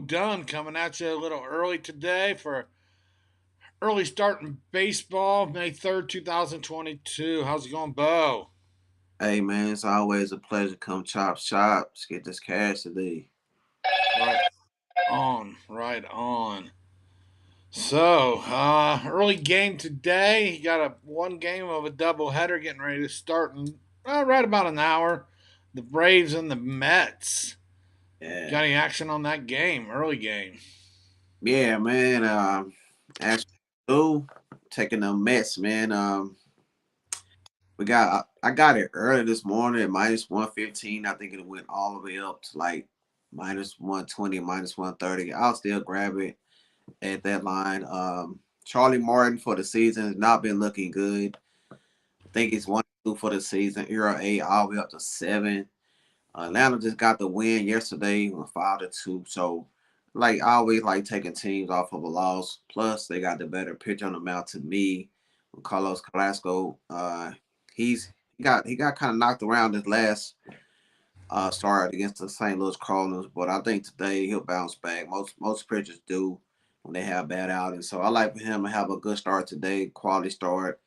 Done coming at you a little early today for early start in baseball, May 3rd, 2022. How's it going, Bo? Hey man, it's always a pleasure to come chop shops, get this cash today. Right on, right on. So, early game today. You got one game of a doubleheader getting ready to start in right about an hour. The Braves and the Mets. Yeah. Got any action on that game? Early game. Yeah, man. Actually, taking the Mets, man. I got it early this morning at -115. I think it went all the way up to like -120, -130. I'll still grab it at that line. Charlie Martin for the season has not been looking good. I think he's 1-2 for the season. ERA all the way up to 7. Atlanta just got the win yesterday with 5-2. So, like I always like taking teams off of a loss. Plus, they got the better pitch on the mound to me. With Carlos Carrasco, he got kind of knocked around this last start against the St. Louis Cardinals, but I think today he'll bounce back. Most pitchers do when they have bad outings. So I like for him to have a good start today, quality start,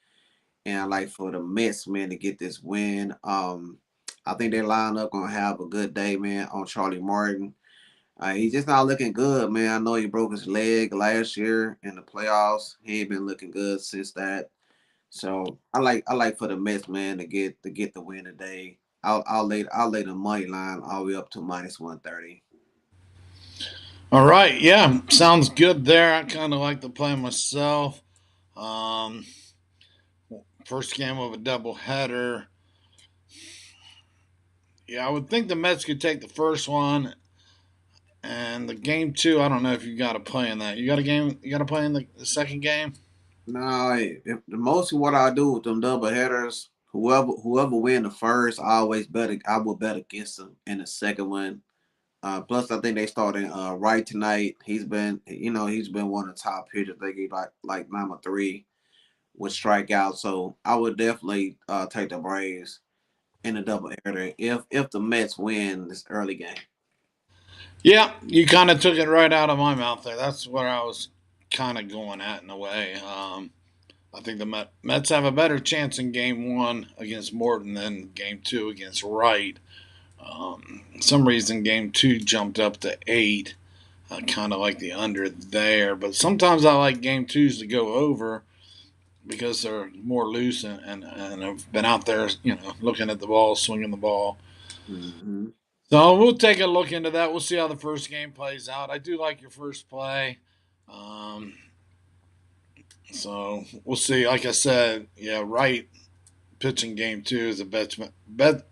and I like for the Mets man to get this win. I think their lineup gonna have a good day, man, on Charlie Martin. He's just not looking good, man. I know he broke his leg last year in the playoffs. He ain't been looking good since that. So I like for the Mets, man, to get the win today. I'll lay the money line all the way up to -130. All right, yeah, sounds good there. I kind of like the play myself. Um, First game of a doubleheader. Yeah, I would think the Mets could take the first one, and the game two. I don't know if you got to play in that. You got a game. You got to play in the second game. No, if the most of what I do with them double headers, whoever win the first, I will bet against them in the second one. Plus, I think they starting right tonight. He's been one of the top pitchers. They get like number 3 with strikeouts. So I would definitely take the Braves in the double header if the Mets win this early game. Yeah, you kind of took it right out of my mouth there. That's what I was kind of going at in a way. I think the Mets have a better chance in game one against Morton than game two against Wright. Some reason game two jumped up to 8. I kind of like the under there, but sometimes I like game twos to go over because they're more loose and have been out there, looking at the ball, swinging the ball. Hmm. So we'll take a look into that. We'll see how the first game plays out. I do like your first play. Um, so we'll see. Like I said, yeah, right. Pitching game two is a much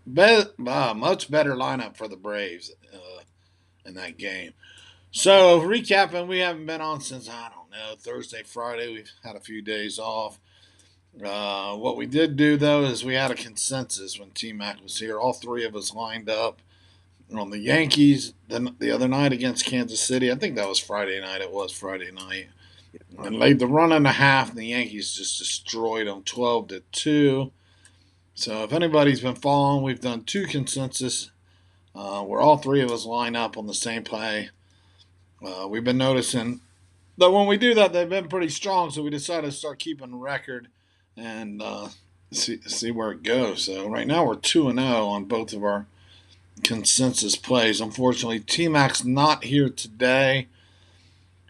better lineup for the Braves in that game. So recapping, we haven't been on since I don't know Thursday, Friday. We've had a few days off. What we did do though is we had a consensus when T Mac was here. All three of us lined up on the Yankees the other night against Kansas City. I think that was Friday night. It was Friday night, and laid the run and a half. And the Yankees just destroyed them 12-2. So if anybody's been following, we've done two consensus where all three of us line up on the same play. We've been noticing that when we do that, they've been pretty strong. So we decided to start keeping a record and see where it goes. So right now we're 2-0 on both of our consensus plays. Unfortunately, T Mac's not here today.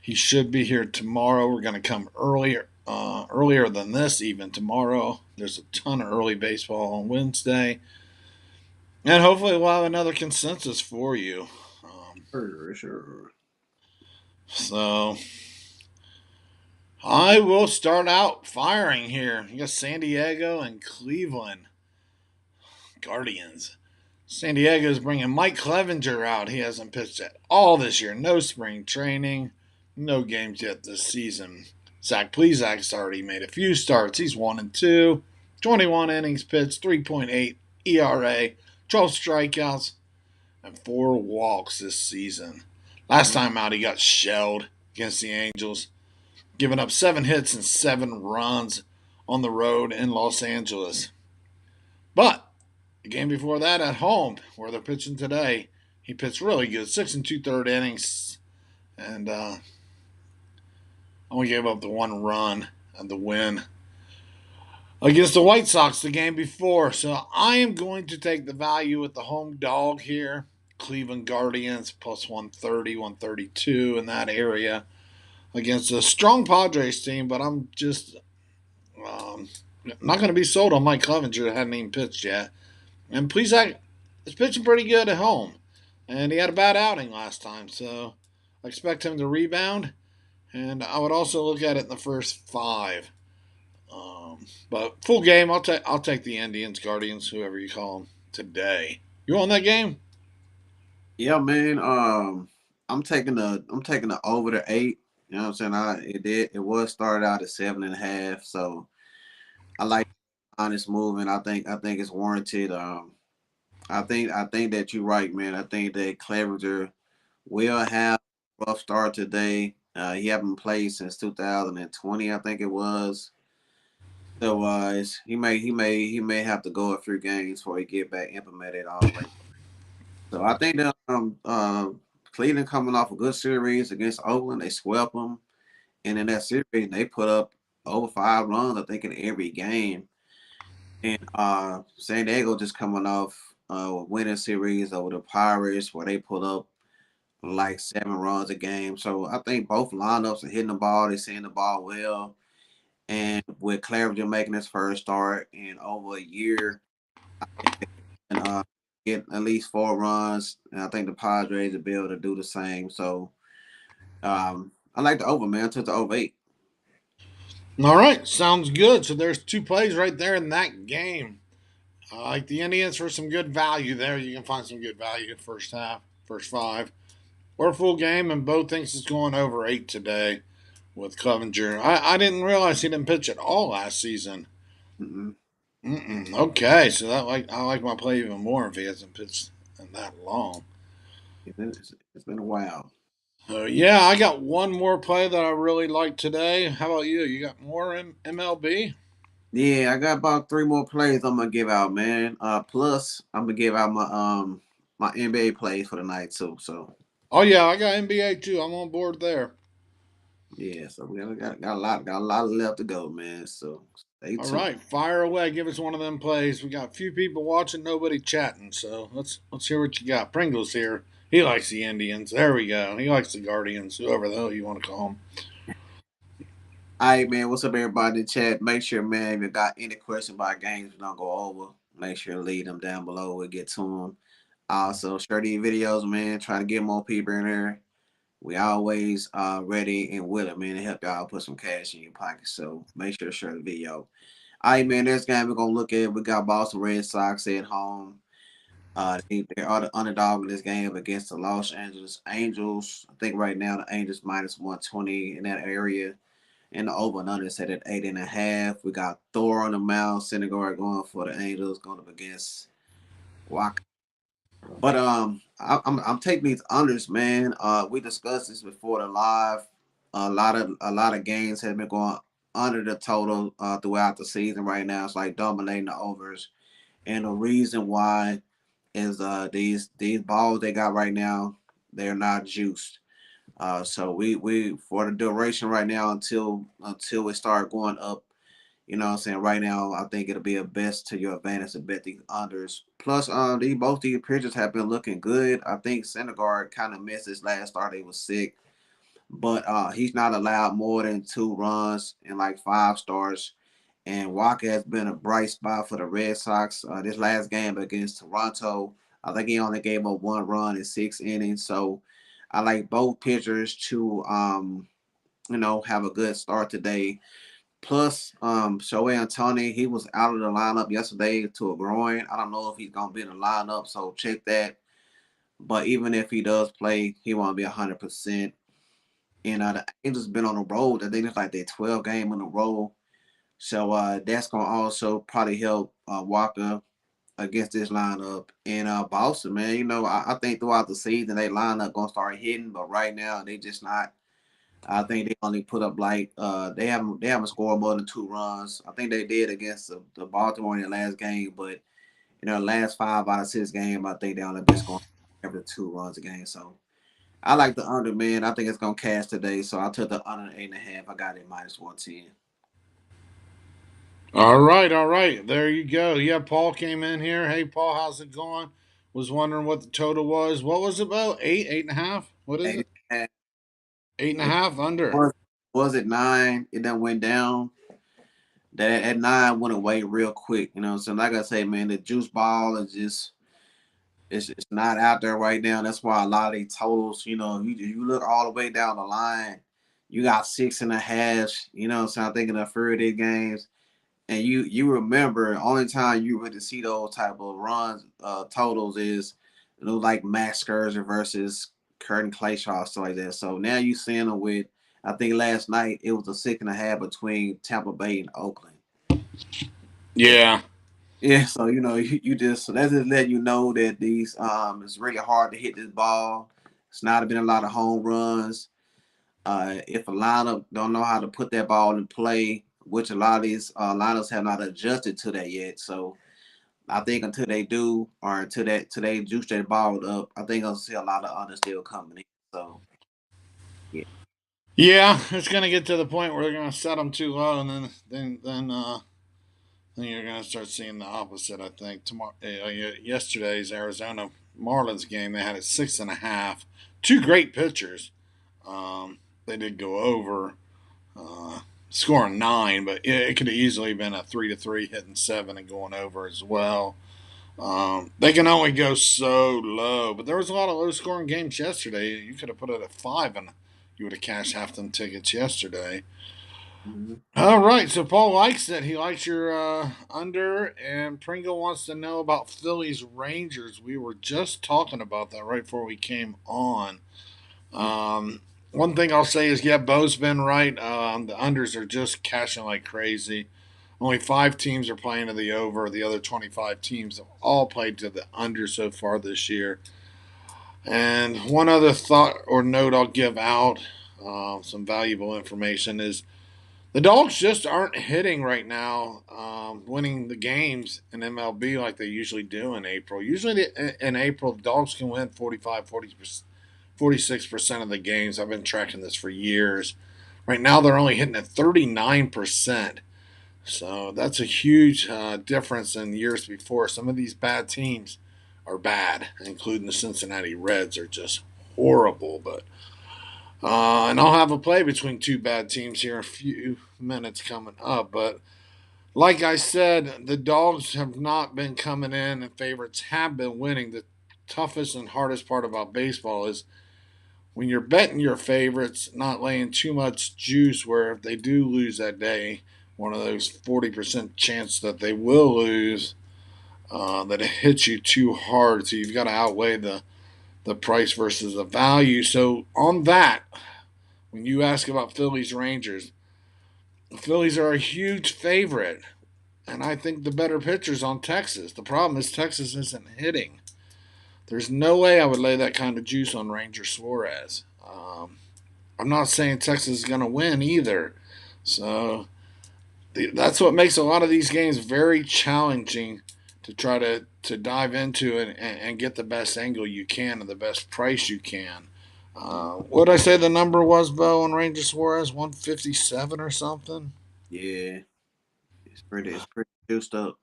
He should be here tomorrow. We're going to come earlier than this even tomorrow. There's a ton of early baseball on Wednesday, and hopefully we'll have another consensus for you. Sure. So I will start out firing here. You got San Diego and Cleveland Guardians. San Diego's bringing Mike Clevenger out. He hasn't pitched at all this year. No spring training, no games yet this season. Zach Plezak's already made a few starts. He's 1-2, 21 innings pitched, 3.8 ERA, 12 strikeouts, and 4 walks this season. Last time out, he got shelled against the Angels, giving up 7 hits and 7 runs on the road in Los Angeles. But the game before that at home, where they're pitching today, he pitched really good. 6 and 2/3 innings, and only gave up the one run and the win against the White Sox the game before. So I am going to take the value with the home dog here. Cleveland Guardians plus 130, 132 in that area against a strong Padres team, but I'm just um, not going to be sold on Mike Clevenger that hadn't even pitched yet. And Plesac is pitching pretty good at home, and he had a bad outing last time, so I expect him to rebound. And I would also look at it in the first five. But full game, I'll take the Indians, Guardians, whoever you call them today. You on that game? Yeah, man. I'm taking the over the 8. You know what I'm saying? It was started out at 7.5, so I like honest movement. I think it's warranted. I think that you're right, man. I think that Clevenger will have a rough start today. He haven't played since 2020, I think it was. So he may have to go a few games before he get back implemented all the way. So I think that Cleveland coming off a good series against Oakland, they swept them, and in that series they put up over 5 runs, I think, in every game. And San Diego just coming off a winning series over the Pirates where they put up like 7 runs a game. So I think both lineups are hitting the ball, they're seeing the ball well. And with Clevenger making his first start in over a year, and get at least 4 runs. And I think the Padres will be able to do the same. So I like the over, man. I took the over 8. All right, sounds good. So there's two plays right there in that game. I like the Indians for some good value there. You can find some good value first half, first five. We're full game, and Bo thinks it's going over 8 today with Clevenger. I didn't realize he didn't pitch at all last season. Mm-hmm. Okay, so I like my play even more if he hasn't pitched in that long. It's been a while. So yeah, I got one more play that I really like today. How about you? You got more in MLB? Yeah, I got about 3 more plays I'm gonna give out, man. Plus I'm gonna give out my NBA plays for the night too. So Oh yeah, I got NBA too. I'm on board there. yeah, so we got a lot left to go, man. So stay All tuned. right, fire away. Give us one of them plays. We got a few people watching, nobody chatting. So let's hear what you got. Pringle's here. He likes the Indians. There we go. He likes the Guardians, whoever the hell you want to call them. All right, man. What's up, everybody in the chat? Make sure, man, if you got any question about games we don't go over, make sure to leave them down below. We'll get to them. Also, share these videos, man. Try to get more people in there. We always ready and willing, man, to help y'all put some cash in your pocket. So make sure to share the video. All right, man. Next game we're gonna look at. We got Boston Red Sox at home. They are the underdog in this game against the Los Angeles Angels. I think right now the Angels minus 120 in that area. And the over and under set at 8.5. We got Thor on the mound, Syndergaard going for the Angels, going up against Waka. But I'm taking these unders, man. We discussed this before the live. A lot of games have been going under the total throughout the season right now. It's like dominating the overs, and the reason why is these balls they got right now, they're not juiced. So we for the duration right now until we start going up. You know what I'm saying? Right now, I think it'll be a best to your advantage to bet these unders. Plus, both these pitchers have been looking good. I think Syndergaard kind of missed his last start. He was sick, but he's not allowed more than 2 runs in like 5 starts. And Walker has been a bright spot for the Red Sox. This last game against Toronto, I think he only gave up 1 run in 6 innings. So I like both pitchers to have a good start today. Plus, Shohei Antoni, he was out of the lineup yesterday to a groin. I don't know if he's gonna be in the lineup, so check that. But even if he does play, he won't be 100%. And the Angels been on the road. I think it's like their 12 game in a row. So that's gonna also probably help Walker against this lineup. And Boston, man, I think throughout the season they lineup gonna start hitting, but right now they just not. I think they only put up like they haven't scored more than 2 runs. I think they did against the Baltimore in the last game, but in their last 5 out of 6 games, I think they only been scoring every 2 runs a game. So I like the under, man. I think it's gonna cash today, so I took the under 8.5. I got it -110. All right, all right. There you go. Yeah, Paul came in here. Hey, Paul, how's it going? Was wondering what the total was. What was it about? Eight, 8.5? What is Eight it? and a half. Eight and a It half under. was it 9? It then went down. That at 9 went away real quick. You know what I'm saying? Like I say, man, the juice ball is just it's not out there right now. That's why a lot of these totals, you look all the way down the line, you got 6.5. You know what I'm saying? I'm thinking of Friday games. And you remember only time you really see those type of runs totals is like Max Scherzer versus Curtin Clayshaw, stuff like that. So now you seeing them with, I think last night it was a 6.5 between Tampa Bay and Oakland. Yeah. Yeah, so you just, so that's just letting you know that these it's really hard to hit this ball. It's not been a lot of home runs. If a lineup don't know how to put that ball in play, which a lot of these lineups have not adjusted to that yet. So I think until they do, or until they juice that ball up, I think I'll see a lot of others still coming in. So yeah. Yeah, it's gonna get to the point where they're gonna set them too low, and then you're gonna start seeing the opposite. I think tomorrow, yesterday's Arizona Marlins game, they had it 6.5. Two great pitchers. They did go over, uh, scoring 9, but it could have easily been a 3-3, hitting 7 and going over as well. They can only go so low, but there was a lot of low scoring games yesterday. You could have put it at 5 and you would have cashed half them tickets yesterday. Mhm. All right, so Paul likes it. He likes your under, and Pringle wants to know about Phillies Rangers. We were just talking about that right before we came on. One thing I'll say is, yeah, Bo's been right. The unders are just cashing like crazy. Only 5 teams are playing to the over. The other 25 teams have all played to the under so far this year. And one other thought or note I'll give out, some valuable information, is the Dogs just aren't hitting right now, winning the games in MLB like they usually do in April. Usually in April, the Dogs can win 46% of the games. I've been tracking this for years. Right now, they're only hitting at 39%. So that's a huge difference in years before. Some of these bad teams are bad, including the Cincinnati Reds are just horrible. But and I'll have a play between two bad teams here in a few minutes coming up. But like I said, the Dogs have not been coming in, and favorites have been winning. The toughest and hardest part about baseball is when you're betting your favorites, not laying too much juice where if they do lose that day, one of those 40% chance that they will lose, that it hits you too hard. So you've got to outweigh the price versus the value. So on that, when you ask about Phillies Rangers, the Phillies are a huge favorite. And I think the better pitcher's on Texas. The problem is Texas isn't hitting. There's no way I would lay that kind of juice on Ranger Suarez. I'm not saying Texas is going to win either. So that's what makes a lot of these games very challenging to try to dive into and get the best angle you can and the best price you can. What did I say the number was, Bo, on Ranger Suarez? 157 or something? Yeah, it's pretty juiced up.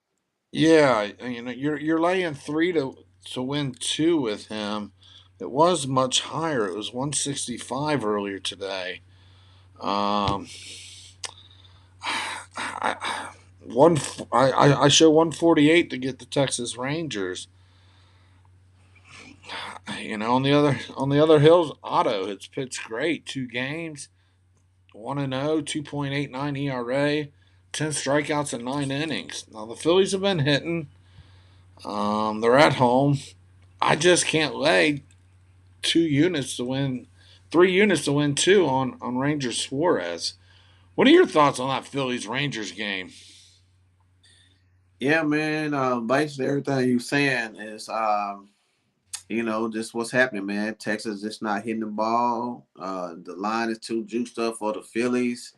Yeah, you're laying 3 to win 2 with him. It was much higher. It was 165 earlier today. Um, I, one I show 148 to get the Texas Rangers. On the other hills, Otto it's pitched great. 2 games, 1-0, 2.89 ERA, 10 strikeouts in 9 innings. Now the Phillies have been hitting. They're at home. I just can't lay 2 units to win, 3 units to win 2 on Rangers Suarez. What are your thoughts on that Phillies Rangers game? Yeah, man. Basically everything you saying is just what's happening, man. Texas just not hitting the ball. The line is too juiced up for the Phillies.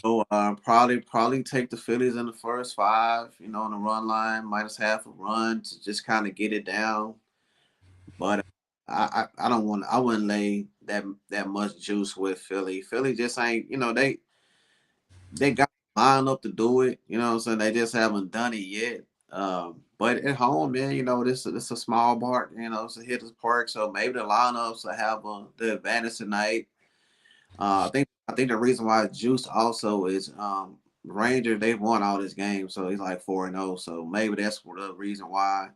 Probably take the Phillies in the first 5. On the run line, minus half a run to just kind of get it down. But I don't want. I wouldn't lay that much juice with Philly. Philly just ain't. They got line up to do it. You know what I'm saying? They just haven't done it yet. But at home, man, this a small park. It's a hitters park, so maybe the lineups will have the advantage tonight. I think the reason why Juice also is Ranger. They won all this game, so he's like 4-0. So maybe that's the reason why.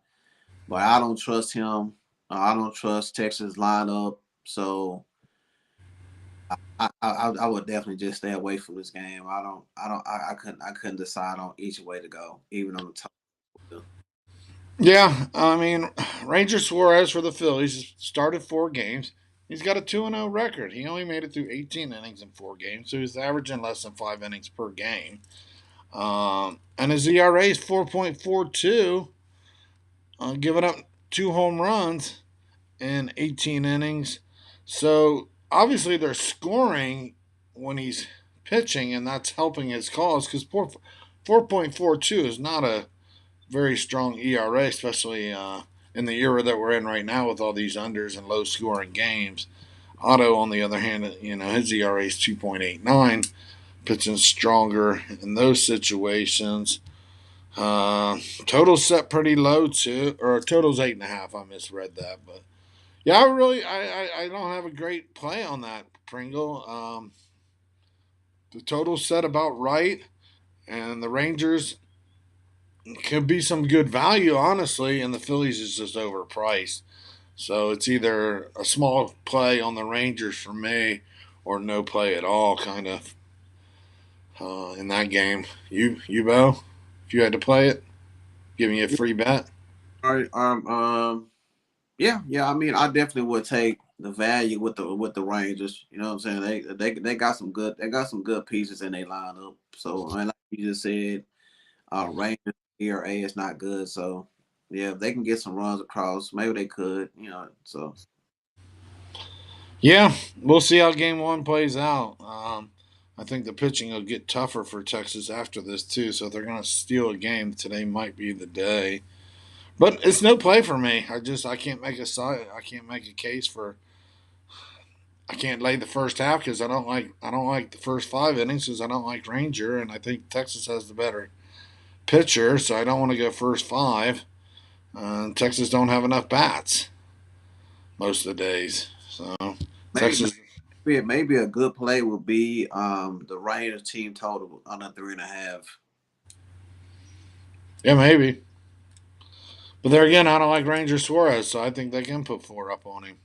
But I don't trust him. I don't trust Texas lineup. So I would definitely just stay away from this game. I couldn't decide on each way to go, even on the top. Yeah, I mean, Ranger Suarez for the Phillies started 4 games. He's got a 2-0 record. He only made it through 18 innings in 4 games, so he's averaging less than 5 innings per game. And his ERA is 4.42, giving up 2 home runs in 18 innings. So obviously they're scoring when he's pitching, and that's helping his cause because 4.42 is not a very strong ERA, especially in the era that we're in right now with all these unders and low scoring games. Otto, on the other hand, his ERA is 2.89, pitching stronger in those situations. Total's set pretty low too, or total's 8.5. I misread that, but yeah, I don't have a great play on that, Pringle. The total's set about right, and the Rangers could be some good value, honestly, and the Phillies is just overpriced. So it's either a small play on the Rangers for me, or no play at all, kind of in that game. You Bo, if you had to play it, giving you a free bet. All right. Yeah. I mean, I definitely would take the value with the Rangers. You know what I'm saying? They got some good pieces in their lineup. So I mean, like you just said, Rangers ERA is not good. So yeah, if they can get some runs across, maybe they could. So Yeah, we'll see how game one plays out. I think the pitching will get tougher for Texas after this too. So if they're going to steal a game, today might be the day. But it's no play for me. I can't make a side. I can't make a case for. I can't lay the first half because I don't like the first 5 innings because I don't like Ranger, and I think Texas has the better pitcher, so I don't want to go first five. Texas don't have enough bats most of the days, so maybe Texas. maybe a good play would be the Rangers team total under 3.5. Yeah, maybe. But there again, I don't like Ranger Suarez, so I think they can put 4 up on him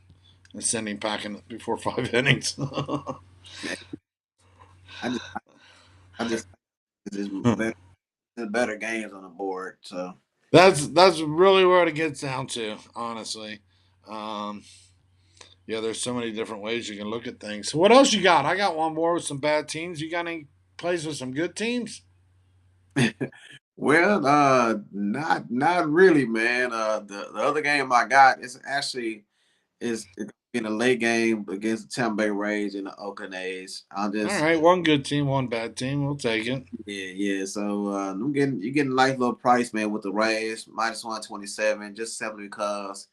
and send him packing before 5 innings. I just I just think there's better games on the board. So That's really where it gets down to, honestly. Um, yeah, there's so many different ways you can look at things. So what else you got? I got one more with some bad teams. You got any plays with some good teams? well, not really, man. The other game I got is in a late game against the Tampa Bay Rays and the Oakland A's. I'll All just right, one good team, one bad team. We'll take it. yeah. So you're getting a nice little price, man, with the Rays -127, just simply because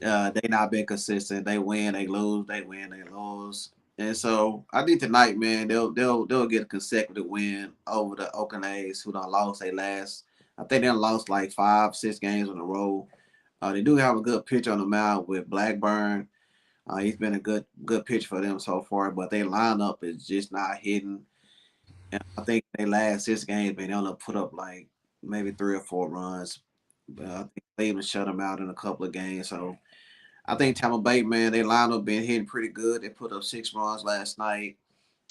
they not been consistent. They win, they lose, they win, they lose. And so I think tonight, man, they'll get a consecutive win over the Oakland A's, who done lost their last. I think they done lost like 5, 6 games in a row. They do have a good pitch on the mound with Blackburn. He's been a good pitch for them so far, but their lineup is just not hitting. And I think they last 6 games, man, they only put up like maybe 3 or 4 runs. But I think they even shut them out in a couple of games. So I think Tampa Bay, man, their lineup been hitting pretty good. They put up 6 runs last night.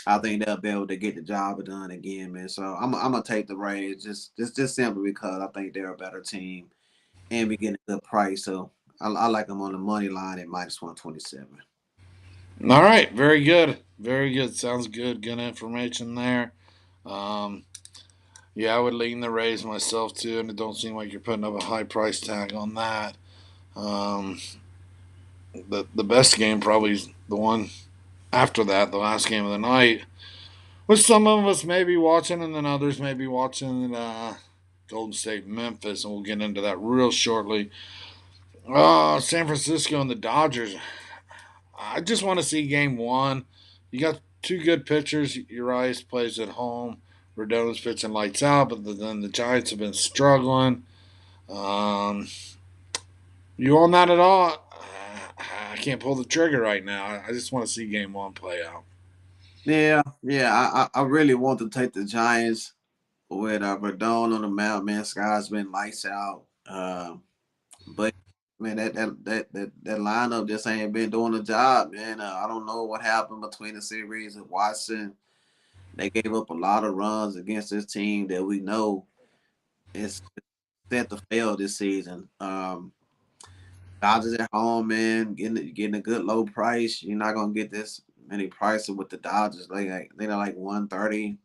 I think they'll be able to get the job done again, man. So I'm gonna take the Rays just simply because I think they're a better team and we getting a good price. So I like them on the money line at -127. All right, very good, very good. Sounds good. Good information there. Um, yeah, I would lean the Rays myself too, and it don't seem like you're putting up a high price tag on that. Um, the best game probably is the one after that, the last game of the night, which some of us may be watching, and then others may be watching Golden State Memphis, and we'll get into that real shortly. San Francisco and the Dodgers. I just want to see game one. You got two good pitchers. Urias plays at home. Rodon's pitching lights out, but then the Giants have been struggling. Um, you on that at all? I can't pull the trigger right now. I just want to see game one play out. Yeah, yeah. I really want to take the Giants with Verdone on the mound. Man, Sky's been lights out. But man, that lineup just ain't been doing the job, man. I don't know what happened between the series and Watson. They gave up a lot of runs against this team that we know is set to fail this season. Dodgers at home, man, getting a good low price. You're not gonna get this many prices with the Dodgers. They're like 130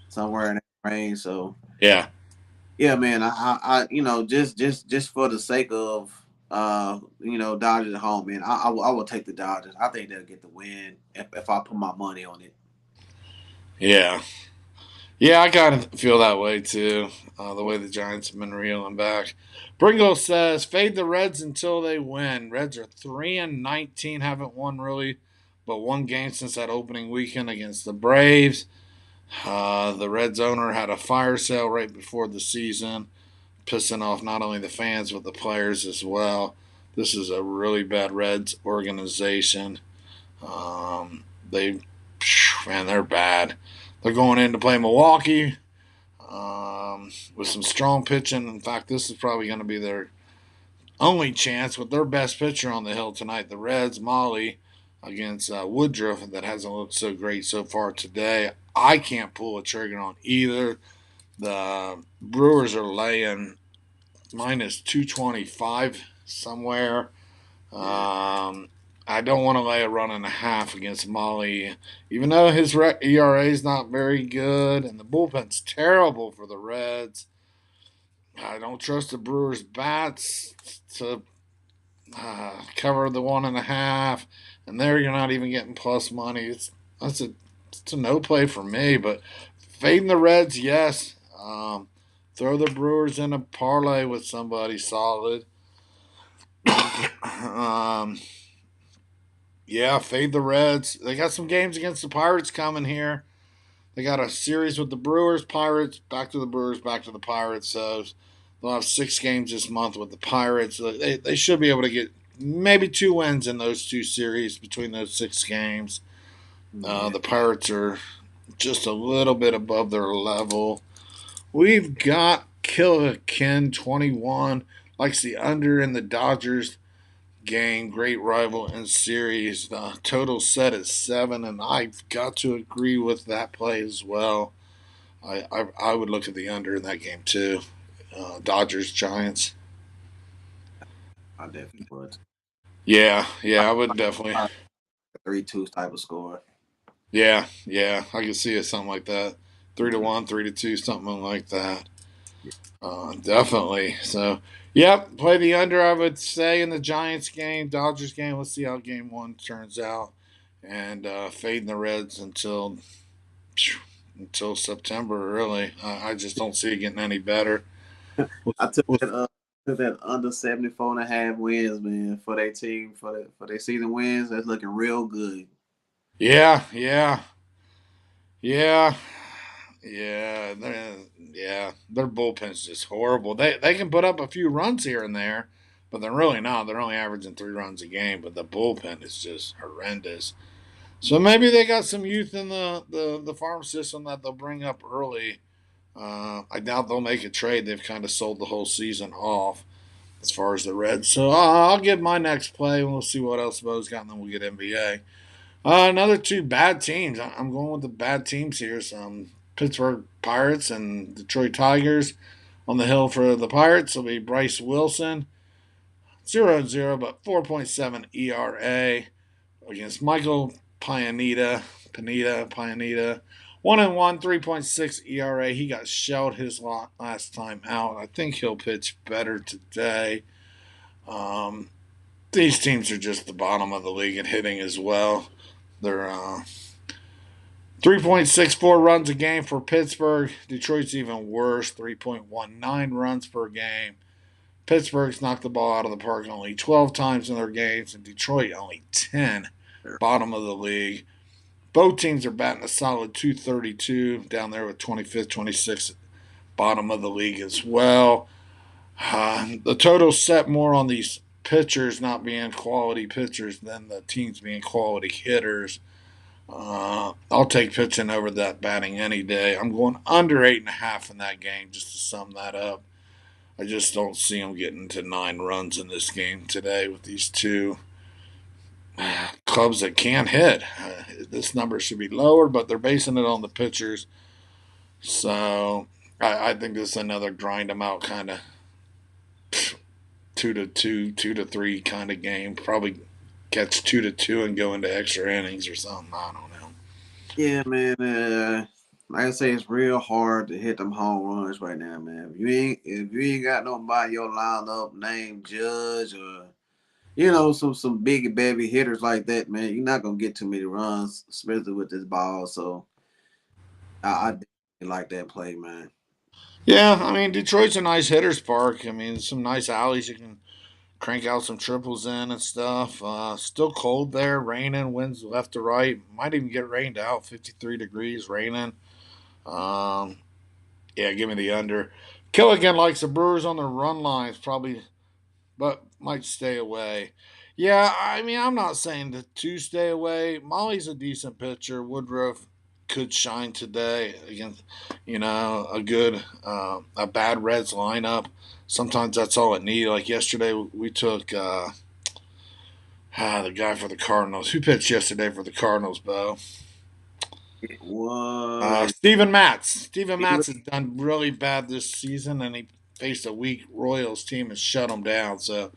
somewhere in that range. So Yeah, yeah, man, just for the sake of Dodgers at home, man, I will take the Dodgers. I think they'll get the win if I put my money on it. yeah, yeah. I kind of feel that way too. The way the Giants have been reeling back. Bringle says, "Fade the Reds until they win. Reds are 3-19, haven't won really, but one game since that opening weekend against the Braves. The Reds owner had a fire sale right before the season, pissing off not only the fans but the players as well. This is a really bad Reds organization. They, man, they're bad. They're going in to play Milwaukee with some strong pitching. In fact, this is probably going to be their only chance with their best pitcher on the hill tonight. The Reds, Molly, against Woodruff, that hasn't looked so great so far today. I can't pull a trigger on either. The Brewers are laying minus 225 somewhere. Yeah, I don't want to lay a run and a half against Molly, even though his ERA is not very good and the bullpen's terrible for the Reds. I don't trust the Brewers' bats to cover the one and a half, and there you're not even getting plus money. It's a no play for me, but fading the Reds, yes. Throw the Brewers in a parlay with somebody solid. um, yeah, fade the Reds. They got some games against the Pirates coming here. They got a series with the Brewers, Pirates, back to the Brewers, back to the Pirates. So they'll have 6 games this month with the Pirates. They should be able to get maybe 2 wins in those 2 series between those 6 games. yeah. The Pirates are just a little bit above their level. We've got Killican 21, likes the under in the Dodgers game. Great rival in series. The total set at 7, and I've got to agree with that play as well. I would look at the under in that game too. Dodgers Giants. I definitely would. Yeah, I, yeah, I would definitely. 3-2 type of score. Yeah, yeah, I could see it something like that. 3-1, 3-2, something like that. Definitely. So, yep, play the under. I would say in the Giants game, Dodgers game. Let's see how game one turns out, and fading the Reds until September. Really, I just don't see it getting any better. With, I took with, that under 74.5 wins, man, for their team for their season wins. That's looking real good. yeah, yeah, yeah. Yeah, yeah, their bullpen's just horrible. They can put up a few runs here and there, but they're really not. They're only averaging 3 runs a game, but the bullpen is just horrendous. So maybe they got some youth in the farm system that they'll bring up early. I doubt they'll make a trade. They've kind of sold the whole season off as far as the Reds. So I'll get my next play, and we'll see what else Bo's got, and then we'll get NBA. Another 2 bad teams. I'm going with the bad teams here. Some Pittsburgh Pirates and Detroit Tigers. On the hill for the Pirates will be Bryce Wilson, 0-0, but 4.7 ERA against Michael Pineda. 1-1, 3.6 ERA. He got shelled his last time out. I think he'll pitch better today. Um, these teams are just the bottom of the league at hitting as well. They're 3.64 runs a game for Pittsburgh. Detroit's even worse, 3.19 runs per game. Pittsburgh's knocked the ball out of the park only 12 times in their games, and Detroit only 10, bottom of the league. Both teams are batting a solid 232 down there with 25th, 26th, bottom of the league as well. The total's set more on these pitchers not being quality pitchers than the teams being quality hitters. I'll take pitching over that batting any day. I'm going under 8.5 in that game just to sum that up. I just don't see them getting to 9 runs in this game today with these two clubs that can't hit. This number should be lower, but they're basing it on the pitchers. So I think this is another grind them out kind of 2-2, 2-3 kind of game. Probably catch 2-2 and go into extra innings or something. I don't know. Yeah, man. Like I say, it's real hard to hit them home runs right now, man. If you ain't got nobody your lineup named Judge or some big baby hitters like that, man, you're not gonna get too many runs, especially with this ball. So I definitely like that play, man. Yeah, I mean Detroit's a nice hitter's park. I mean some nice alleys you can crank out some triples in and stuff. Still cold there, raining, winds left to right. Might even get rained out. 53 degrees, raining. Um, yeah, give me the under. Killigan likes the Brewers on their run lines, probably, but might stay away. Yeah, I mean, I'm not saying the two stay away. Molly's a decent pitcher. Woodruff could shine today against, a bad Reds lineup. Sometimes that's all it needs. Like yesterday, we took the guy for the Cardinals. Who pitched yesterday for the Cardinals, Bo? It was Steven Matz. Steven Matz has done really bad this season, and he faced a weak Royals team and shut them down. So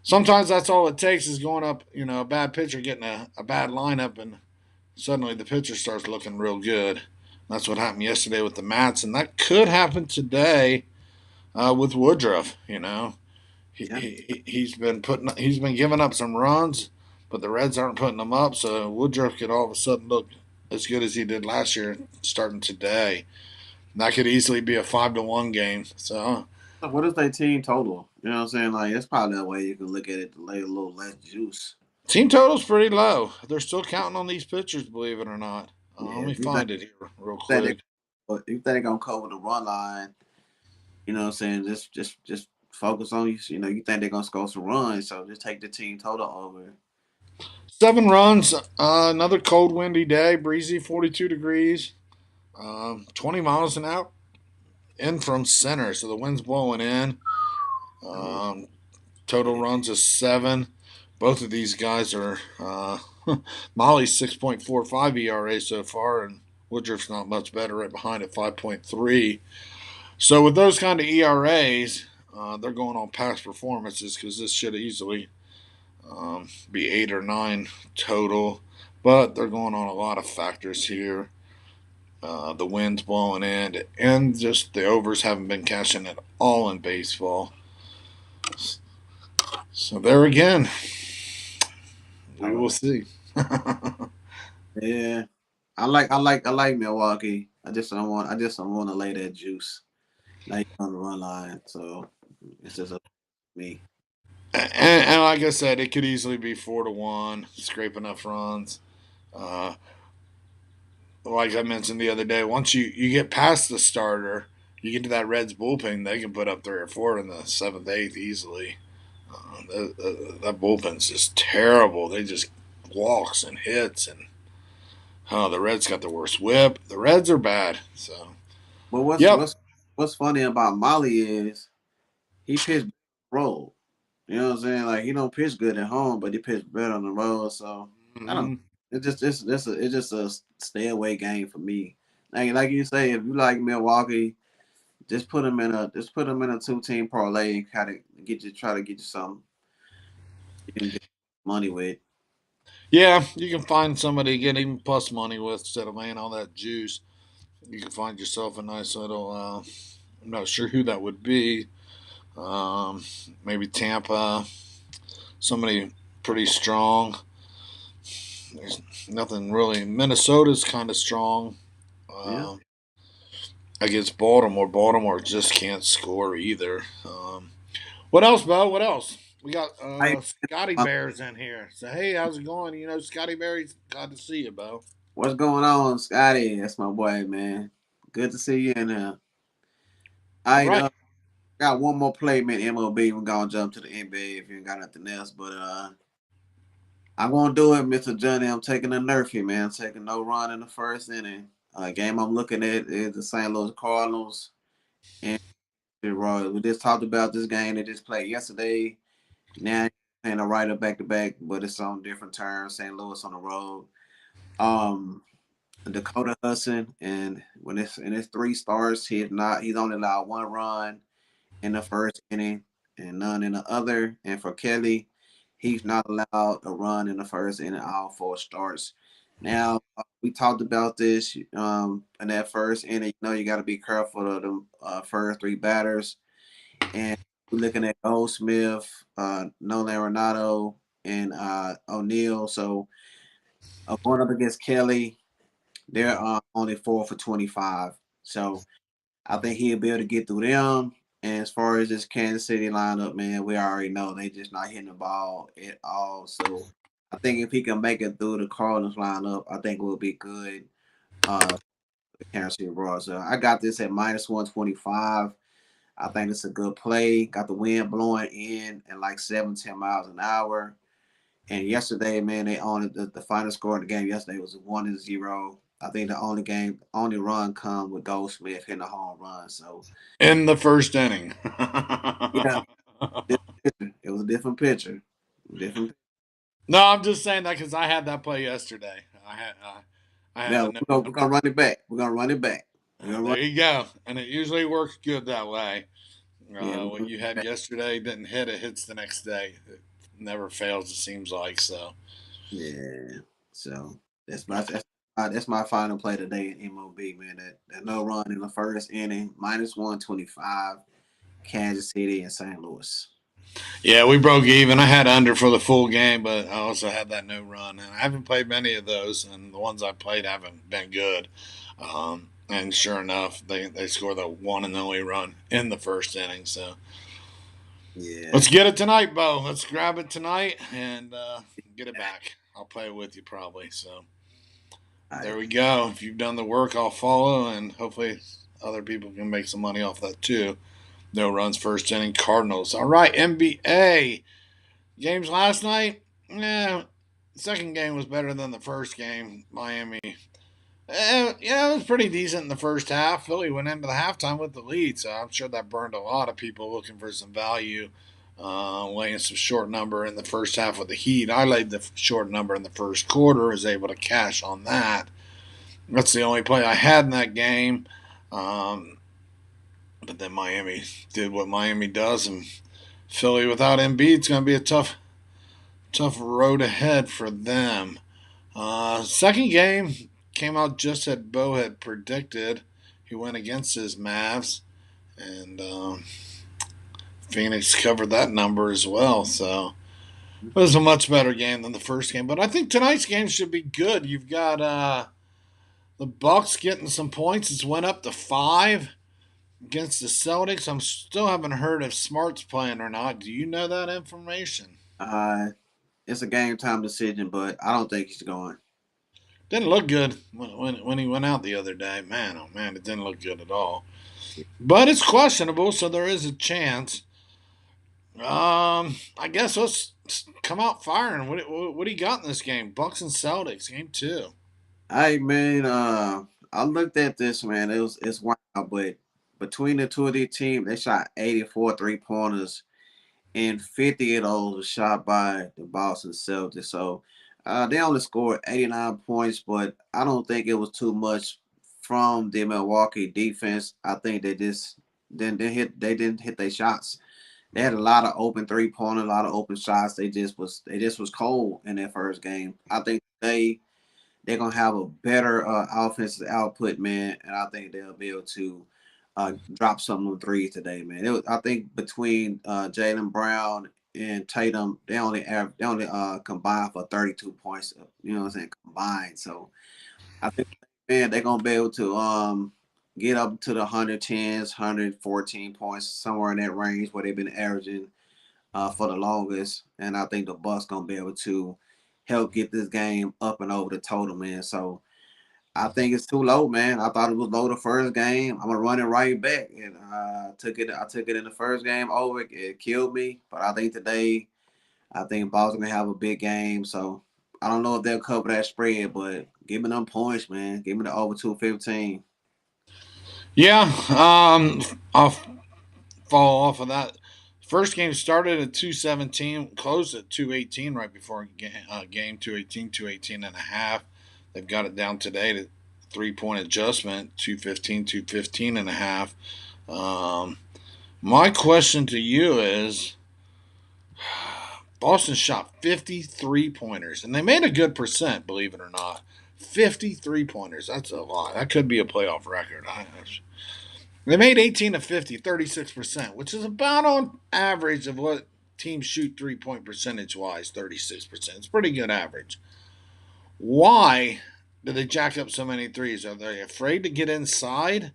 sometimes that's all it takes is going up, a bad pitcher getting a bad lineup, and suddenly the pitcher starts looking real good. That's what happened yesterday with the Mats, and that could happen today with Woodruff. yeah. He's been giving up some runs, but the Reds aren't putting them up. So Woodruff could all of a sudden look as good as he did last year starting today. And that could easily be a 5-1 game. So So what is their team total? You know what I'm saying? Like that's probably that way you can look at it to lay a little less juice. team total's pretty low. They're still counting on these pitchers, believe it or not. Yeah, Let me if you think find it here real that they, quick. if you think they're gonna cover the run line, you know what I'm saying? Just focus on you think they're gonna score some runs, so just take the team total over. 7 runs. Another cold, windy day. Breezy, 42 degrees. 20 miles an hour in from center, so the wind's blowing in. Um, Total runs is 7. Both of these guys are Molly's 6.45 ERA so far, and Woodruff's not much better right behind at 5.3. So with those kind of ERAs, they're going on past performances because this should easily be 8 or 9 total. But they're going on a lot of factors here. The wind's blowing in, and just the overs haven't been cashing at all in baseball. So there again, we will see. Yeah, I like Milwaukee. I just don't want to lay that juice like on the run line. So it's just up to me. And like I said, it could easily be 4-1, scrape enough runs. Uh, like I mentioned the other day, once you get past the starter, you get to that Reds bullpen, they can put up 3 or 4 in the seventh, eighth easily. That bullpen's just terrible. They just walks and hits, and the Reds got the worst whip. The Reds are bad. So, But what's yep. what's what's funny about Molly is he pitched road. You know what I'm saying? Like he don't pitch good at home, but he pitched better on the road. So I don't know. Mm-hmm. It's just a stay away game for me. Like you say, if you like Milwaukee, just put him in a 2-team parlay and kind of try to get you something you can get money with. Yeah, you can find somebody to get even plus money with instead of laying all that juice. You can find yourself a nice little. I'm not sure who that would be. Um, Maybe Tampa. Somebody pretty strong. There's nothing really. Minnesota's kind of strong. Yeah. Uh, Against Baltimore. Baltimore just can't score either. What else, Bo? What else? We got Hey, Scotty uh, Bears in here. So hey, how's it going? You know, Scotty Bears, glad to see you, Bo. what's going on, Scotty? That's my boy, man. Good to see you in here. All I right. got one more play, man. MLB. We're gonna jump to the NBA if you ain't got nothing else. But I'm gonna do it, Mr. Johnny. I'm taking a nerf here, man. I'm taking no run in the first inning. Game I'm looking at is the St. Louis Cardinals and the Royals. We just talked about this game they just played yesterday. Now playing a writer back to back, but it's on different terms. St. Louis on the road. Um, Dakota Hudson, and when it's in his three starts, he's only allowed one run in the first inning and none in the other. And for Kelly, he's not allowed a run in the first inning, all four starts. Now we talked about this in that first inning. You know you got to be careful of the first three batters, and we're looking at Goldsmith, Nolan Arenado, and O'Neill. So going up against Kelly, they're only 4 for 25. So I think he'll be able to get through them. And as far as this Kansas City lineup, man, we already know they just not hitting the ball at all. So I think if he can make it through the Cardinals lineup, I think we'll be good. The Kansas City Royals. So I got this at -125. I think it's a good play. Got the wind blowing in at like 7-10 miles an hour. And yesterday, man, they only the final score of the game yesterday was 1-0. I think the only run come with Goldsmith hitting a home run. So In the first inning. yeah, it was a different picture. Different. No, I'm just saying that because I had that play yesterday. I had Yeah, the no. we're gonna run it back. We're gonna run it back. We're gonna run. There you go, and it usually works good that way. Yeah, we're What gonna you run it had back. yesterday didn't hit; it hits the next day. It never fails. It seems like so. Yeah. So that's my final play today in MLB, man. That no run in the first inning, -125, Kansas City and St. Louis. Yeah, we broke even. I had under for the full game, but I also had that no run, and I haven't played many of those, and the ones I played haven't been good. And sure enough, they score the one and only run in the first inning. So Yeah. let's get it tonight, Bo. Let's grab it tonight and get it back. I'll play it with you probably. So there I, we go. If you've done the work, I'll follow, and hopefully other people can make some money off that too. No runs first inning Cardinals. All right, NBA games last night. Yeah, second game was better than the first game. Miami. Yeah, it was pretty decent in the first half. Philly went into the halftime with the lead, so I'm sure that burned a lot of people looking for some value, laying some short number in the first half with the Heat. I laid the short number in the first quarter, was able to cash on that. That's the only play I had in that game. Um, but then Miami did what Miami does, and Philly without Embiid, it's going to be a tough road ahead for them. Second game came out just as Bo had predicted. He went against his Mavs, and Phoenix covered that number as well. So it was a much better game than the first game. But I think tonight's game should be good. You've got the Bucks getting some points. It's went up to 5 against the Celtics. I'm still haven't heard if Smart's playing or not. Do you know that information? uh, it's a game time decision, but I don't think he's going. Didn't look good when he went out the other day. Man, oh man, it didn't look good at all. But it's questionable, so there is a chance. I guess let's come out firing. What do you got in this game? Bucks and Celtics, game two. Hey man, I looked at this, man. It's wild, but between the two of these teams, they shot 84 3-pointers, and 50 of those were shot by the Boston Celtics. So they only scored 89 points, but I don't think it was too much from the Milwaukee defense. I think they didn't hit their shots. They had a lot of open 3-pointers, a lot of open shots. They just was cold in their first game. I think they're gonna have a better offensive output, man, and I think they'll be able to drop some of the threes today, man. I think between Jalen Brown and Tatum, they only combined for 32 points. You know what I'm saying? Combined. So I think, man, they're gonna be able to get up to the 110s, 114 points, somewhere in that range where they've been averaging. for the longest, and I think the Bucks gonna be able to help get this game up and over the total, man. So I think it's too low, man. I thought it was low the first game. I'm gonna run it right back, and took it. I took it in the first game over. It killed me, but I think today, I think Boston gonna have a big game. So I don't know if they'll cover that spread, but give me them points, man. Give me the over 215. Yeah, I'll fall off of that. First game started at 217, closed at 218 right before game 218, 218 and a half. They've got it down today to 3 point adjustment, 215, 215 and a half. My question to you is Boston shot 53 pointers, and they made a good percent, believe it or not. 53 pointers. That's a lot. That could be a playoff record. They made 18 of 50, 36%, which is about on average of what teams shoot 3 point percentage wise, 36%. It's pretty good average. Why do they jack up so many threes? Are they afraid to get inside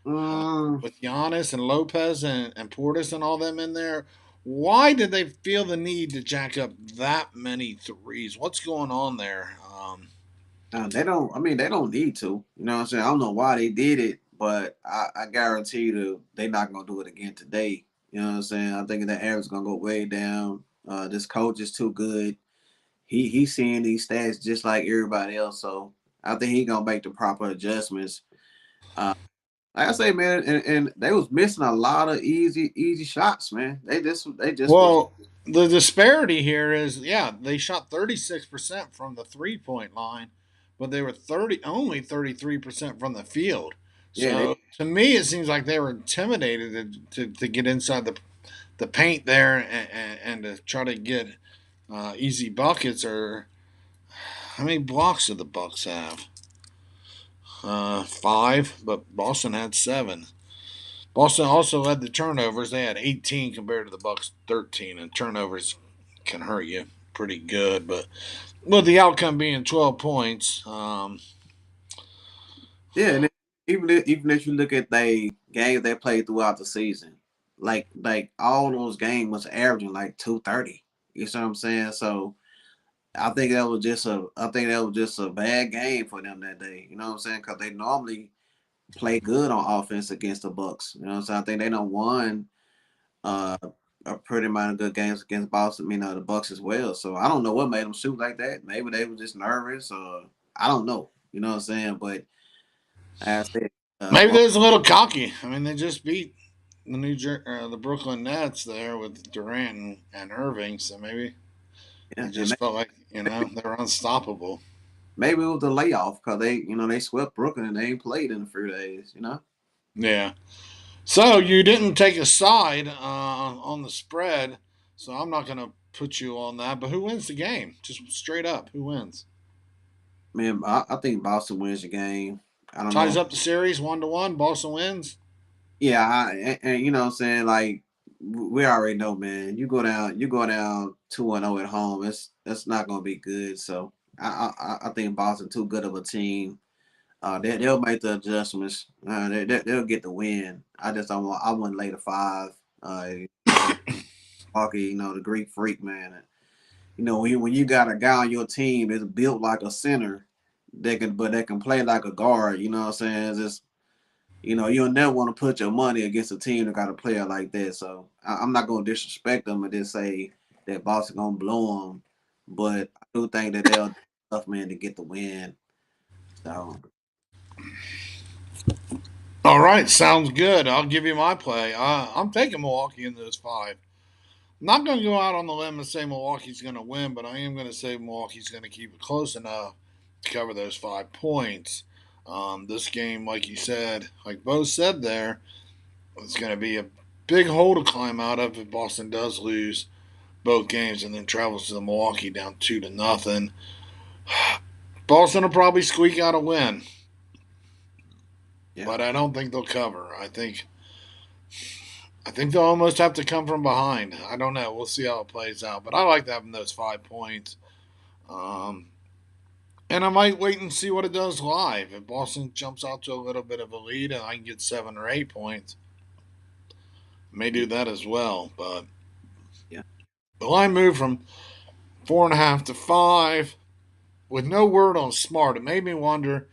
Mm, with Giannis and Lopez and Portis and all them in there? Why did they feel the need to jack up that many threes? What's going on there? they don't. I mean, they don't need to. You know what I'm saying? I don't know why they did it, but I guarantee you they're not gonna do it again today. You know what I'm saying? I think the average is gonna go way down. This coach is too good. He's seeing these stats just like everybody else, so I think he gonna make the proper adjustments. Uh, like I say, man, and they was missing a lot of easy shots, man. They just was. Well, the disparity here is, yeah, they shot 36% from the 3 point line, but they were 33% from the field. Yeah, they So to me, it seems like they were intimidated to get inside the paint there and to try to get easy buckets. Or how many blocks did the Bucks have? Five, but Boston had seven. Boston also led the turnovers. They had 18 compared to the Bucks 13, and turnovers can hurt you pretty good. But with the outcome being 12 points, yeah, and even if you look at the games they played throughout the season, like all those games was averaging like 230. You see what I'm saying? So I think that was just a bad game for them that day. You know what I'm saying? Because they normally play good on offense against the Bucks. You know what I'm saying? I think they don't won uh a pretty amount of good games against Boston. The Bucks as well. So I don't know what made them shoot like that. Maybe they were just nervous, or I don't know. You know what I'm saying? But as I said, maybe they was a little cocky. I mean, they just beat the Brooklyn Nets there with Durant and Irving, so maybe they yeah, and just felt like they were unstoppable. maybe it was the layoff because they swept Brooklyn and they ain't played in a few days. Yeah. So you didn't take a side on the spread, so I'm not going to put you on that. But who wins the game? Just straight up, who wins? Man, I think Boston wins the game. I don't Ties know. up the series 1-1. Boston wins. Yeah, and you know what I'm saying, like we already know, man. You go down 2-0 at home. It's not gonna be good. So I think Boston too good of a team. They'll make the adjustments. They'll get the win. I just don't want. I wouldn't lay the five. Hockey, the Greek freak, man. When you got a guy on your team that's built like a center, that can play like a guard. You know what I'm saying? It's just you'll never want to put your money against a team that got a player like that. So I'm not gonna disrespect them and just say that Boston gonna blow them, but I do think that they'll do tough man to get the win. So All right, sounds good. I'll give you my play. I'm taking Milwaukee in those five. I'm not going to go out on the limb and say Milwaukee's going to win, but I am going to say Milwaukee's going to keep it close enough to cover those 5 points. This game, like you said, like Bo said there, it's going to be a big hole to climb out of if Boston does lose both games and then travels to the Milwaukee down 2-0. Boston will probably squeak out a win, yeah, but I don't think they'll cover. I think they'll almost have to come from behind. I don't know. We'll see how it plays out. But I like having those 5 points. Um, and I might wait and see what it does live. If Boston jumps out to a little bit of a lead and I can get 7 or 8 points, I may do that as well. But yeah. The line moved from 4.5 to 5 with no word on Smart. It made me wonder.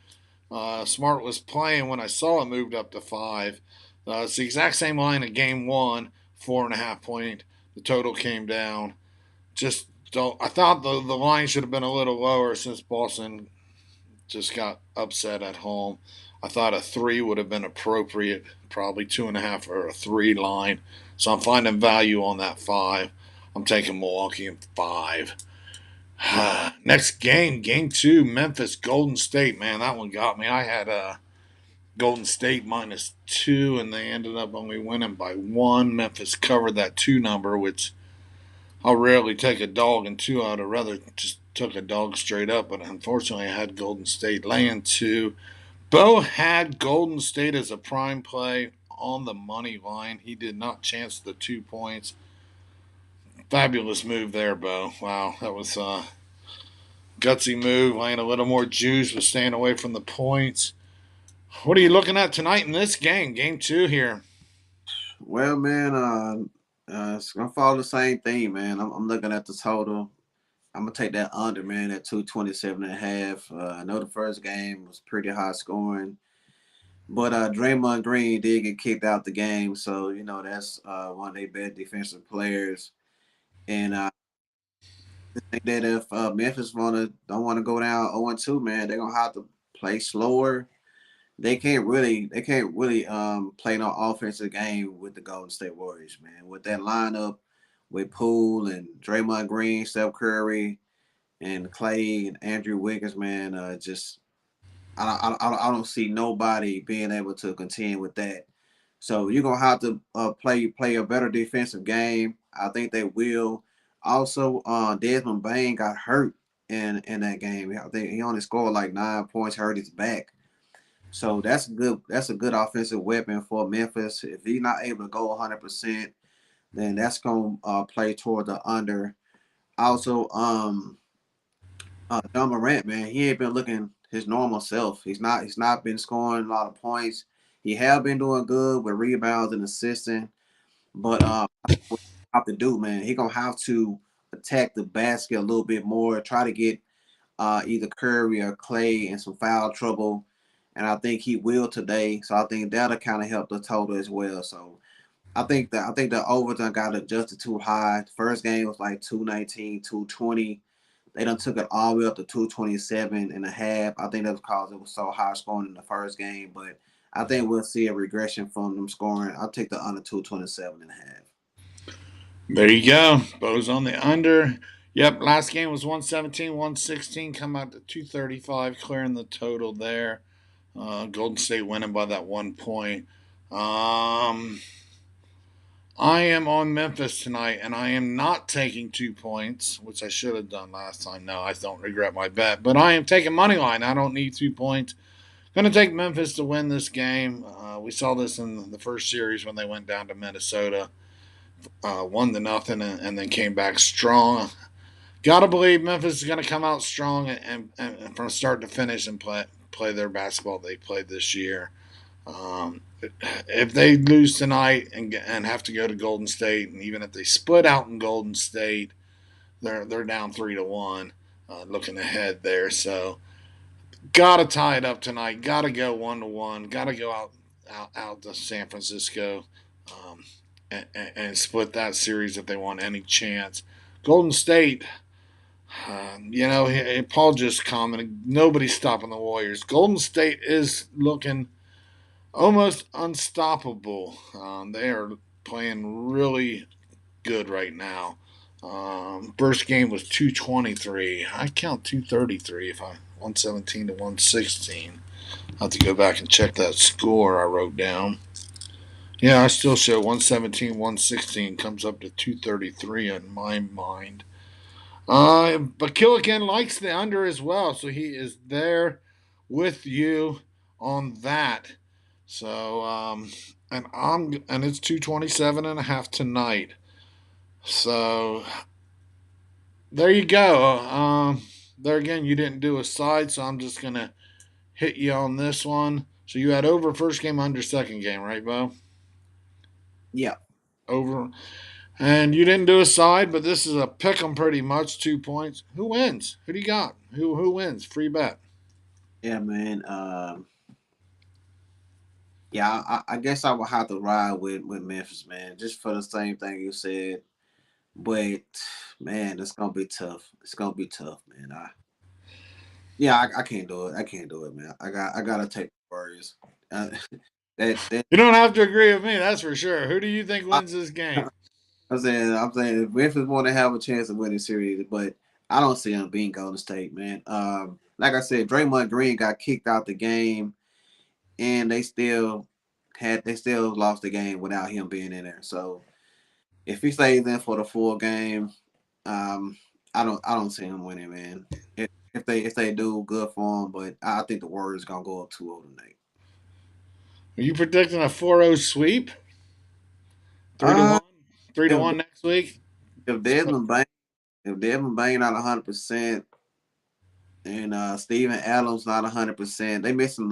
Smart was playing when I saw it moved up to 5. It's the exact same line of game one, 4.5 point. The total came down. Just don't. I thought the line should have been a little lower since Boston just got upset at home. I thought a 3 would have been appropriate, probably 2.5 or a 3 line. So I'm finding value on that 5. I'm taking Milwaukee in 5. Next game, game two, Memphis Golden State. Man, that one got me. I had Golden State -2, and they ended up only winning by 1. Memphis covered that 2 number, which I'll rarely take a dog in 2. I'd rather just took a dog straight up, but unfortunately, I had Golden State laying 2. Bo had Golden State as a prime play on the money line. He did not chance the 2 points. Fabulous move there, Bo. Wow, that was gutsy move, laying a little more juice, but staying away from the points. What are you looking at tonight in this game? Game two here. Well, man, it's gonna follow the same thing, man. I'm looking at the total. I'm gonna take that under, man, at 227.5. I know the first game was pretty high scoring, but Draymond Green did get kicked out the game, so that's one of their best defensive players. And I think that if Memphis don't want to go down 0-2, man, they're gonna have to play slower. They can't really play no offensive game with the Golden State Warriors, man. With that lineup with Poole and Draymond Green, Steph Curry, and Clay and Andrew Wiggins, man, just I don't see nobody being able to contend with that. So you're gonna have to play a better defensive game. I think they will. Also, Desmond Bain got hurt in that game. I think he only scored like 9 points, hurt his back. So that's good. That's a good offensive weapon for Memphis. If he's not able to go 100%, then that's gonna play toward the under. Also, John Morant, man, he ain't been looking his normal self. He's not been scoring a lot of points. He have been doing good with rebounds and assisting, but what he have to do, man, he gonna have to attack the basket a little bit more. Try to get either Curry or Clay in some foul trouble, and I think he will today. So I think that'll kind of help the total as well. So I think the overtime got adjusted too high. The first game was like 219, 220. They done took it all the way up to 227 and a half. I think that's because it was so high scoring in the first game. But I think we'll see a regression from them scoring. I'll take the under 227 and a half. There you go. Bo's on the under. Yep, last game was 117, 116, come out to 235, clearing the total there. Golden State winning by that 1 point. I am on Memphis tonight, and I am not taking 2 points, which I should have done last time. No, I don't regret my bet, but I am taking money line. I don't need 2 points. Going to take Memphis to win this game. We saw this in the first series when they went down to Minnesota, 1-0, and then came back strong. Gotta believe Memphis is going to come out strong and from start to finish and play their basketball they played this year. If they lose tonight and have to go to Golden State, and even if they split out in Golden State, they're down 3-1, looking ahead there. So gotta tie it up tonight. Gotta go 1-1. Gotta go out to San Francisco, and split that series if they want any chance. Golden State, Paul just commented, nobody's stopping the Warriors. Golden State is looking almost unstoppable. They are playing really good right now. First game was 223. I count 233 if I 117 to 116. I'll have to go back and check that score I wrote down. Yeah, I still show 117, 116 comes up to 233 in my mind. But Killigan likes the under as well, so he is there with you on that. So and it's 227.5 tonight. So there you go. There again, you didn't do a side, so I'm just gonna hit you on this one. So you had over first game, under second game, right, Bo? Yeah. Over. And you didn't do a side, but this is a pick 'em pretty much. 2 points. Who wins? Who do you got? Who wins? Free bet. Yeah, man. Yeah, I guess I would have to ride with Memphis, man, just for the same thing you said. But man, it's gonna be tough. It's gonna be tough, man. I can't do it. I can't do it, man. I gotta take the Warriors. Uh, that You don't have to agree with me, that's for sure. Who do you think wins this game? I'm saying if Memphis want to have a chance of winning series, but I don't see them being Golden State, man. Like I said, Draymond Green got kicked out the game, and they still lost the game without him being in there. So if he stays in for the full game, um, I don't see him winning, man. If they do, good for him, but I think the Warriors gonna go up 2-0 tonight. Are you predicting a 4-0 sweep? 3 to Uh, 1? 3 to if 1 next week? if Desmond Bain if Desmond Bain not 100%, and Steven Adams not 100%, they missing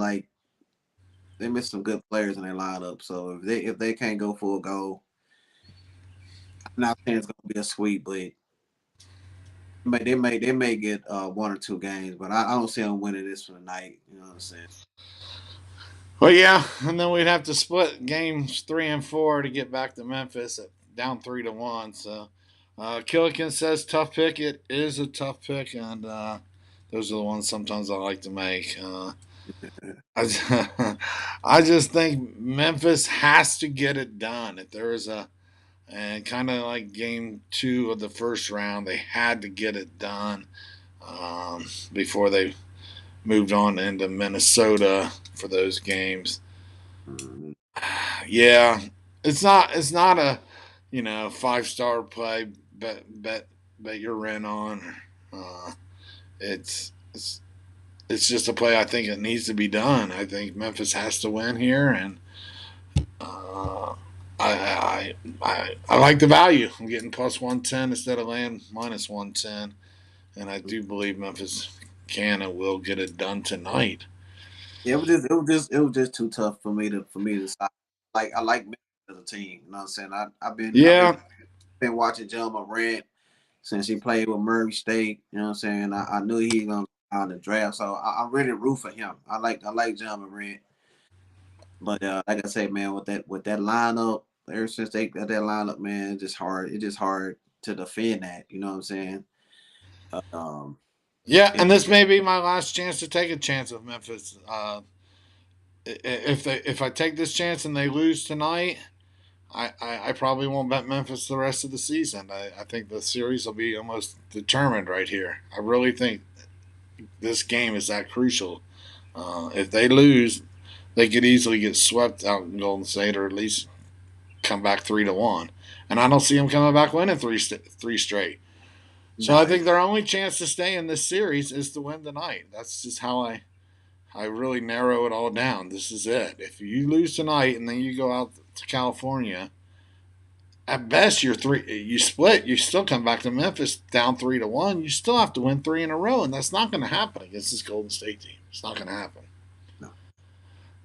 some good players in their lineup. So if they can't go full goal, I'm not saying it's gonna be a sweep, but they may get 1 or 2 games, but I don't see them winning this for the night. You know what I'm saying? Well, yeah, and then we'd have to split games 3 and 4 to get back to Memphis at down 3 to 1. So, Killican says tough pick. It is a tough pick, and those are the ones sometimes I like to make. I, I just think Memphis has to get it done. If there is a and kind of like game 2 of the first round, they had to get it done before they moved on into Minnesota for those games. Mhm. Yeah, it's not a 5-star play bet you're in on. Uh, it's just a play I think it needs to be done. I think Memphis has to win here, and uh, I like the value. I'm getting +110 instead of laying -110, and I do believe Memphis can and will get it done tonight. Yeah, it was just too tough for me to stop. Like I like Memphis as a team. You know what I'm saying? I've been Yeah, watching John Morant since he played with Murray State. You know what I'm saying? I knew he was gonna be on the draft, so I'm ready to root for him. I like John Morant, but like I said, man, with that lineup, ever since they got that lineup, man, it's just hard. It's just hard to defend that. You know what I'm saying? Um, yeah, and and this may be my last chance to take a chance with Memphis. If I take this chance and they lose tonight, I probably won't bet Memphis the rest of the season. I think the series will be almost determined right here. I really think this game is that crucial. If they lose, they could easily get swept out in Golden State, or at least come back 3 to 1. And I don't see them coming back winning three straight. So I nah, think their only chance to stay in this series is to win tonight. That's just how I really narrow it all down. This is it. If you lose tonight and then you go out to California, at best you're three. You split. You still come back to Memphis down 3 to 1. You still have to win 3 in a row, and that's not going to happen against this Golden State team. It's not going to happen. no.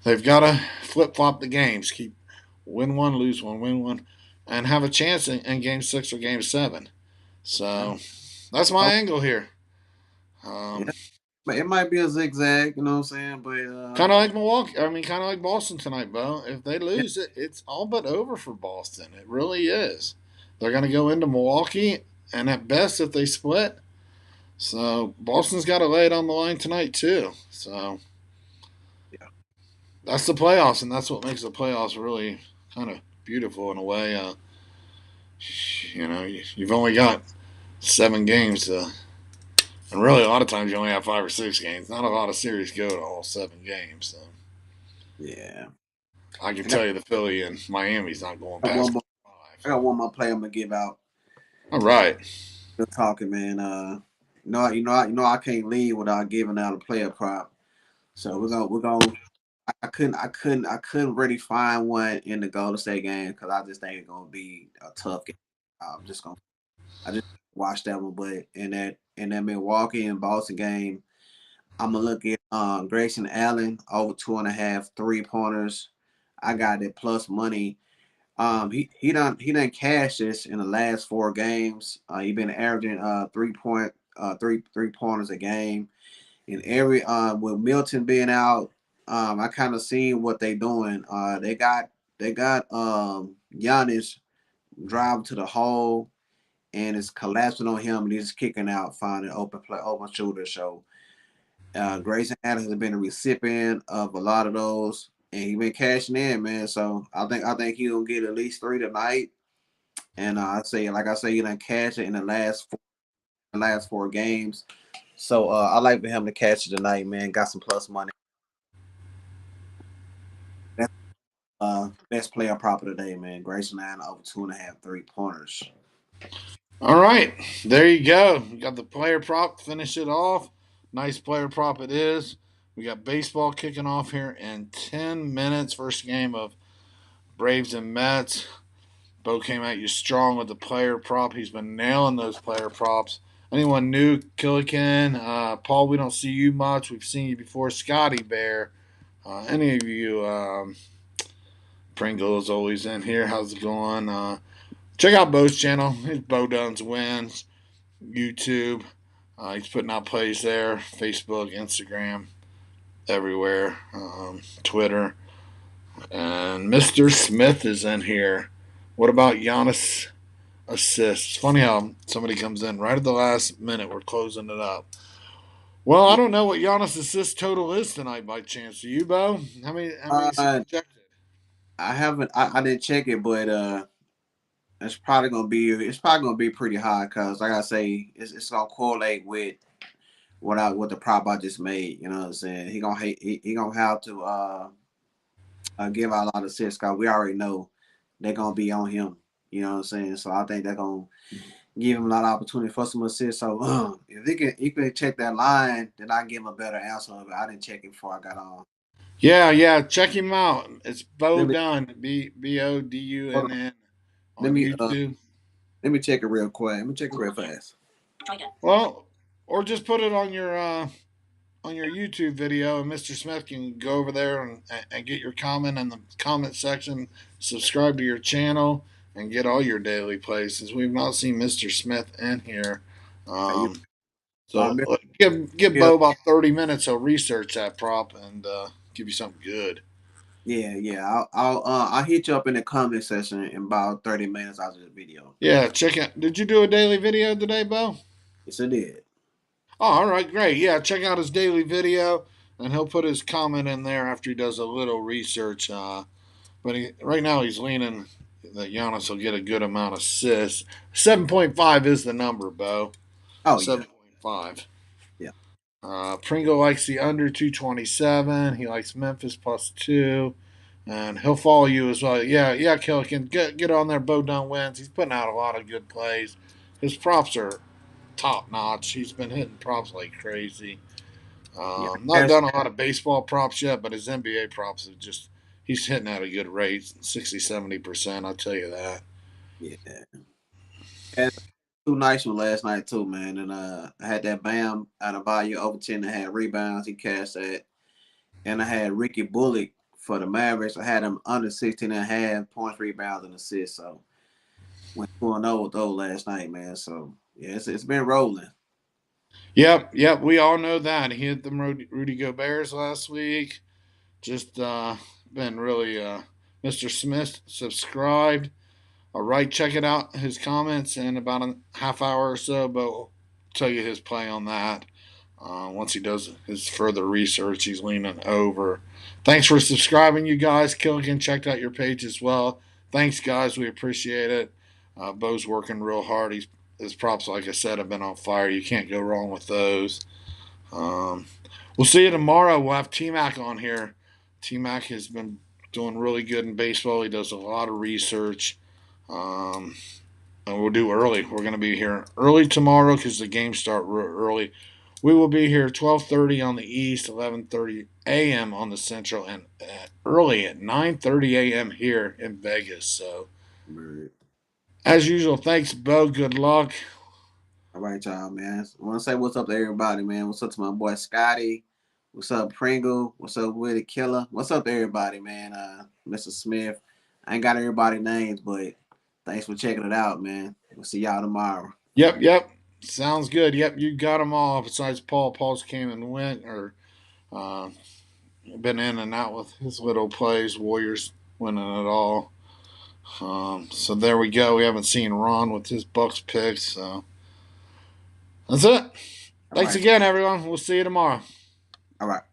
They've got to flip flop the games. Keep win one, lose one, win one, and have a chance in game 6 or game 7. Yeah. So that's my angle here. Um, Yeah, but it might be a zigzag, you know what I'm saying? But Kind of like Milwaukee. I mean, kind of like Boston tonight, Bo. If they yeah, lose it, it's all but over for Boston. It really is. They're going to go into Milwaukee, and at best, if they split, so Boston's got to lay it on the line tonight too. So yeah, that's the playoffs, and that's what makes the playoffs really kind of beautiful in a way. You've only got 7 games, and really a lot of times you only have 5 or 6 games. Not a lot of series go to all 7 games. So yeah. I can I got, tell you the Philly and Miami's not going I got one past more. I five. got one more play I'm gonna give out. All right. Good talking, man. I can't leave without giving out a player prop. So we're gonna. I couldn't really find one in the Golden State game because I just think it's gonna be a tough game. I'm just gonna. I just watched that one, but in that Milwaukee and Boston game, I'm gonna look at Grayson Allen over 2.5 3 pointers. I got it plus money He done cashed this in the last 4 games. He been averaging 3 pointers a game. And every with Milton being out, I kind of seen what they doing. They got Giannis driving to the hole and it's collapsing on him and he's kicking out, finding open shooter. So Grayson Adams has been a recipient of a lot of those, and he been cashing in, man. So I think he'll get at least 3 tonight. And like I say, he done cashed it in the last 4 games. So I like for him to catch it tonight, man. Got some plus money. That's best player proper today, man. Grayson Allen over 2.5 3 pointers. All right, there you go. We got the player prop. Finish it off. Nice player prop it is. We got baseball kicking off here in 10 minutes. First game of Braves and Mets. Bo came at you strong with the player prop. He's been nailing those player props. Anyone new? Killican, Paul, we don't see you much. We've seen you before. Scotty Bear. Any of you, Pringle is always in here. How's it going? Check out Bo's channel. His Bo Duns Wins. YouTube. He's putting out plays there. Facebook, Instagram, everywhere. Twitter. And Mr. Smith is in here. What about Giannis assists? It's funny how somebody comes in right at the last minute. We're closing it up. Well, I don't know what Giannis assist total is tonight by chance. Do you, Bo? How many is he Uh, projected? I haven't. I didn't check it, but it's probably gonna be pretty high because, like I say, it's gonna correlate with what the prop I just made. You know what I'm saying? He gonna have to give out a lot of assists because we already know they're gonna be on him. You know what I'm saying? So I think they're gonna give him a lot of opportunity for some assists. So if he can check that line, then I can give him a better answer. But I didn't check it before I got on. Yeah. Check him out. It's Bo Let me Dunn. hold on. Bodunn Let on me YouTube. let me check it real quick. Let me check it real fast. Well, or just put it on your YouTube video, and Mr. Smith can go over there and get your comment in the comment section. Subscribe to your channel and get all your daily plays. Since we've not seen Mr. Smith in here, You um, uh, so give yeah, Bo about 30 minutes. He'll research that prop and give you something good. yeah. I'll hit you up in the comment section in about 30 minutes after the video. Yeah, check out. Did you do a daily video today, Bo? Yes, I did. Oh, all right, great. Yeah, check out his daily video, and he'll put his comment in there after he does a little research. But right now he's leaning that Giannis will get a good amount of assists. 7.5 is the number, Bo. Oh yeah, 7.5. yeah, Pringle likes the under 227. He likes Memphis +2. And he'll follow you as well. Yeah, Killican. Get on there. Bo Dunn Wins. He's putting out a lot of good plays. His props are top notch. He's been hitting props like crazy. yeah. Not done a lot of baseball props yet, but his NBA props have just he's hitting at a good rate, 60, 70%. I'll tell you that. Yeah. Had 2 nice one last night too, man. And I had that Bam out of value over 10.5 rebounds. He cashed that. And I had Ricky Bullock for the Mavericks. I had him under 16.5 points, rebounds, and assists. So went 2-0 with those last night, man. So yeah, it's been rolling. Yep. We all know that. He hit them Rudy Gobert's last week. Just been really Mr. Smith subscribed. All right, check it out. His comments in about a half hour or so, but we'll tell you his play on that. Once he does his further research, he's leaning over. Thanks for subscribing, you guys. Killigan checked out your page as well. Thanks, guys. We appreciate it. Bo's working real hard. His props, like I said, have been on fire. You can't go wrong with those. Um, we'll see you tomorrow. We'll have T Mac on here. T Mac has been doing really good in baseball. He does a lot of research. Um, and we'll do early. We're going to be here early tomorrow because the games start early. We will be here 12:30 on the East, 11:30 a.m. on the Central, and early at 9:30 a.m. here in Vegas. So, Right. as usual, thanks, Bo. Good luck. All right, y'all, man. I want to say what's up to everybody, man. What's up to my boy Scotty? What's up, Pringle? What's up, Willie Killer? What's up to everybody, man? Mr. Smith. I ain't got everybody's names, but thanks for checking it out, man. We'll see y'all tomorrow. Yep. Sounds good. Yep, you got them all. Besides Paul. Paul's came and went, or uh, been in and out with his little plays. Warriors winning it all. So there we go. We haven't seen Ron with his Bucks picks. So that's it. All Thanks right. again, everyone. We'll see you tomorrow. All right.